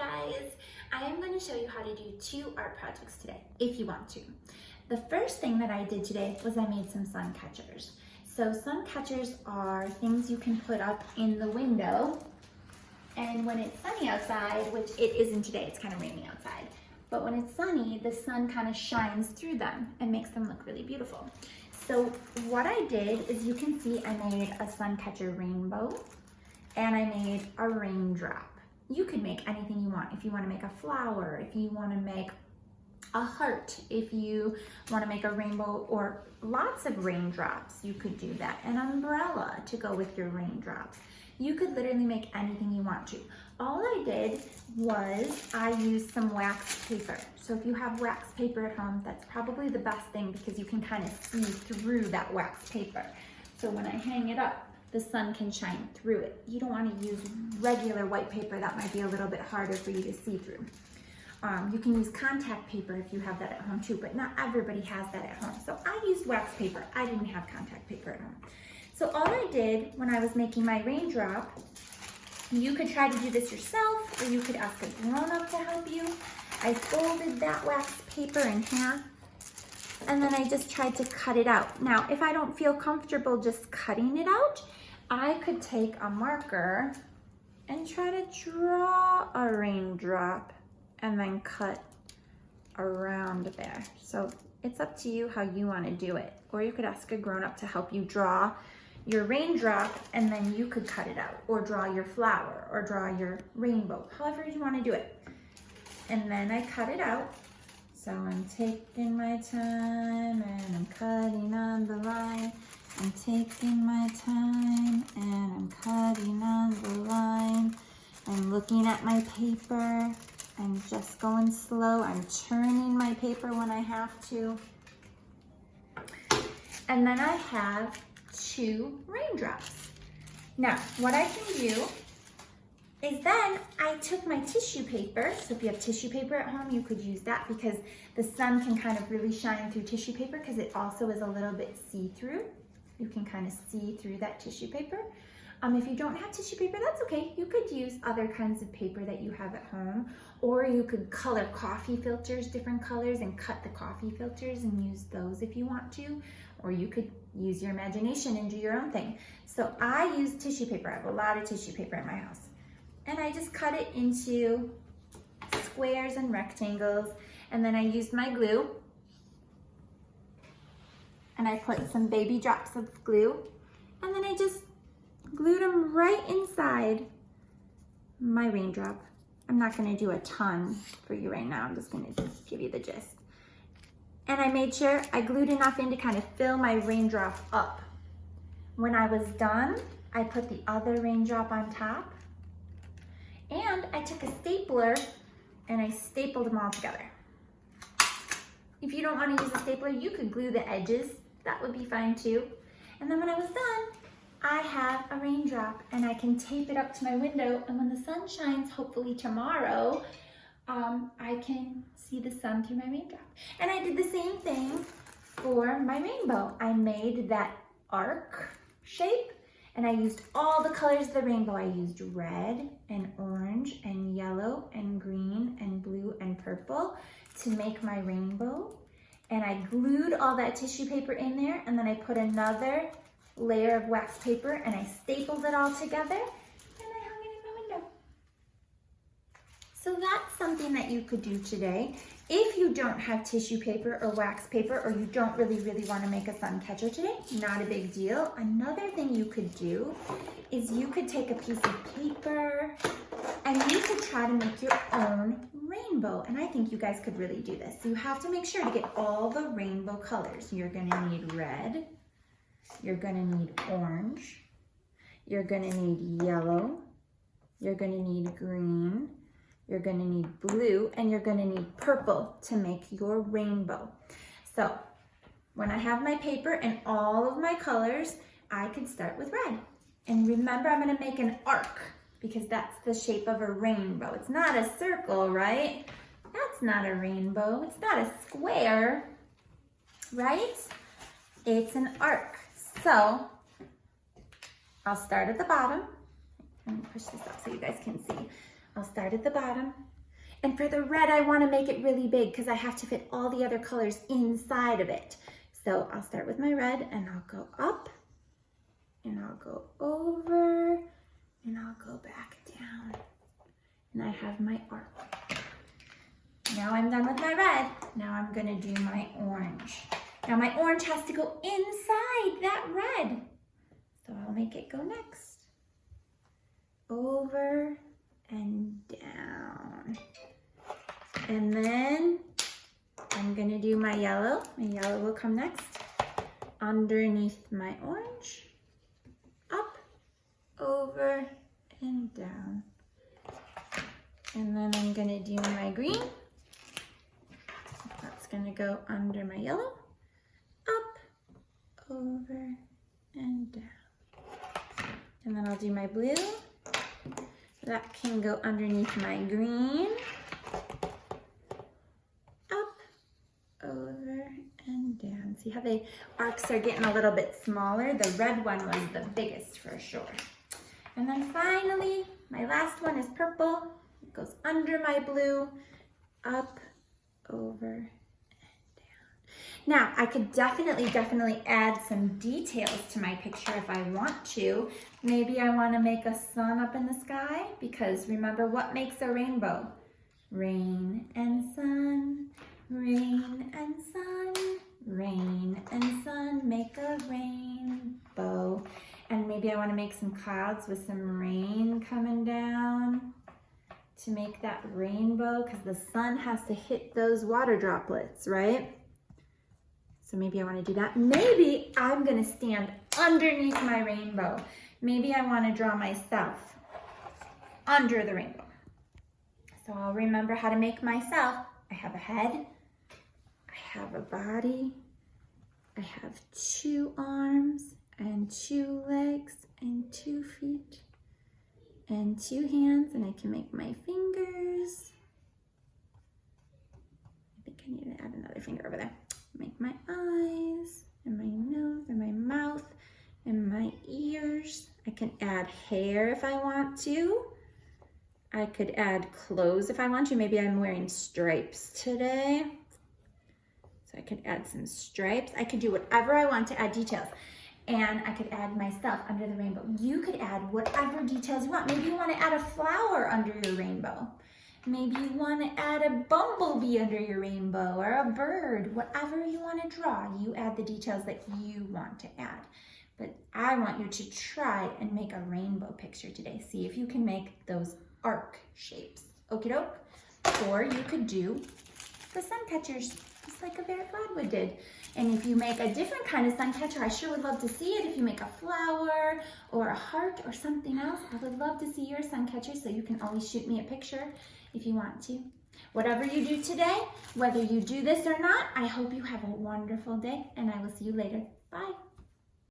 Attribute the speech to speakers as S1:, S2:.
S1: guys! I am going to show you how to do 2 art projects today, if you want to. The first thing that I did today was I made some sun catchers. So sun catchers are things you can put up in the window, and when it's sunny outside, which it isn't today, it's kind of rainy outside, but when it's sunny, the sun kind of shines through them and makes them look really beautiful. So what I did is, you can see I made a sun catcher rainbow and I made a raindrop. You could make anything you want. If you want to make a flower, if you want to make a heart, if you want to make a rainbow or lots of raindrops, you could do that. An umbrella to go with your raindrops. You could literally make anything you want to. All I did was I used some wax paper. So if you have wax paper at home, that's probably the best thing because you can kind of see through that wax paper. So when I hang it up, the sun can shine through it. You don't want to use regular white paper. That might be a little bit harder for you to see through. You can use contact paper if you have that at home too, but not everybody has that at home. So I used wax paper. I didn't have contact paper at home. So all I did when I was making my raindrop, you could try to do this yourself, or you could ask a grown-up to help you. I folded that wax paper in half, and then I just tried to cut it out. Now, if I don't feel comfortable just cutting it out, I could take a marker and try to draw a raindrop and then cut around there. So it's up to you how you want to do it. Or you could ask a grown-up to help you draw your raindrop, and then you could cut it out, or draw your flower, or draw your rainbow, however you want to do it. And then I cut it out. So I'm taking my time and I'm cutting on the line. I'm taking my time and I'm cutting on the line. I'm looking at my paper. I'm just going slow. I'm turning my paper when I have to. And then I have 2 raindrops. Now, what I can do is then I took my tissue paper. So if you have tissue paper at home, you could use that because the sun can kind of really shine through tissue paper because it also is a little bit see-through. You can kind of see through that tissue paper. If you don't have tissue paper, that's okay. You could use other kinds of paper that you have at home, or you could color coffee filters different colors and cut the coffee filters and use those if you want to, or you could use your imagination and do your own thing. So I use tissue paper. I have a lot of tissue paper in my house. And I just cut it into squares and rectangles, and then I used my glue, and I put some baby drops of glue, and then I just glued them right inside my raindrop. I'm not gonna do a ton for you right now. I'm just gonna give you the gist. And I made sure I glued enough in to kind of fill my raindrop up. When I was done, I put the other raindrop on top, and I took a stapler and I stapled them all together. If you don't want to use a stapler, you could glue the edges. That would be fine too. And then when I was done, I have a raindrop and I can tape it up to my window, and when the sun shines, hopefully tomorrow, I can see the sun through my raindrop. And I did the same thing for my rainbow. I made that arc shape, and I used all the colors of the rainbow. I used red and orange and yellow and green and blue and purple to make my rainbow. And I glued all that tissue paper in there, and then I put another layer of wax paper and I stapled it all together, and I hung it in my window. So that's something that you could do today. If you don't have tissue paper or wax paper, or you don't really want to make a sun catcher today, not a big deal. Another thing you could do is you could take a piece of paper and you could try to make your own rainbow. And I think you guys could really do this. So you have to make sure to get all the rainbow colors. You're gonna need red, you're gonna need orange, you're gonna need yellow, you're gonna need green, you're gonna need blue, and you're gonna need purple to make your rainbow. So when I have my paper and all of my colors, I could start with red. And remember, I'm gonna make an arc because that's the shape of a rainbow. It's not a circle, right? That's not a rainbow. It's not a square, right? It's an arc. So I'll start at the bottom. Let me push this up so you guys can see. I'll start at the bottom And for the red, I want to make it really big because I have to fit all the other colors inside of it. So I'll start with my red and I'll go up and I'll go over and I'll go back down. And I have my arc. Now I'm done with my red. Now I'm gonna do my orange. Now my orange has to go inside that red. So I'll make it go next. Over and down. And then I'm gonna do my yellow. My yellow will come next. Underneath my orange. Up, over, and down. And then I'm gonna do my green. That's gonna go under my yellow. Up, over, and down. And then I'll do my blue. That can go underneath my green. Up, over, and down. See how the arcs are getting a little bit smaller? The red one was the biggest for sure. And then finally, my last one is purple. It goes under my blue, up, over, and down. Now, I could definitely add some details to my picture if I want to. Maybe I want to make a sun up in the sky because remember what makes a rainbow? Rain and sun, rain and sun, rain and sun make a rainbow. And maybe I want to make some clouds with some rain coming down to make that rainbow because the sun has to hit those water droplets, right? So maybe I want to do that. Maybe I'm going to stand underneath my rainbow. Maybe I want to draw myself under the rainbow. So I'll remember how to make myself. I have a head, I have a body, I have 2 arms and 2 legs and 2 feet and 2 hands, and I can make my fingers. I think I need to add another finger over there. Make my eyes and my nose and my mouth and my ears. I can add hair if I want to. I could add clothes if I want to. Maybe I'm wearing stripes today. So I could add some stripes. I could do whatever I want to add details. And I could add myself under the rainbow. You could add whatever details you want. Maybe you want to add a flower under your rainbow. Maybe you want to add a bumblebee under your rainbow or a bird. Whatever you want to draw, you add the details that you want to add. But I want you to try and make a rainbow picture today. See if you can make those arc shapes. Okie doke. Or you could do the sun catchers, just like Geveret Fladwood did. And if you make a different kind of sun catcher, I sure would love to see it. If you make a flower or a heart or something else, I would love to see your sun catcher, so you can always shoot me a picture if you want to. Whatever you do today, whether you do this or not, I hope you have a wonderful day, and I will see you later. Bye.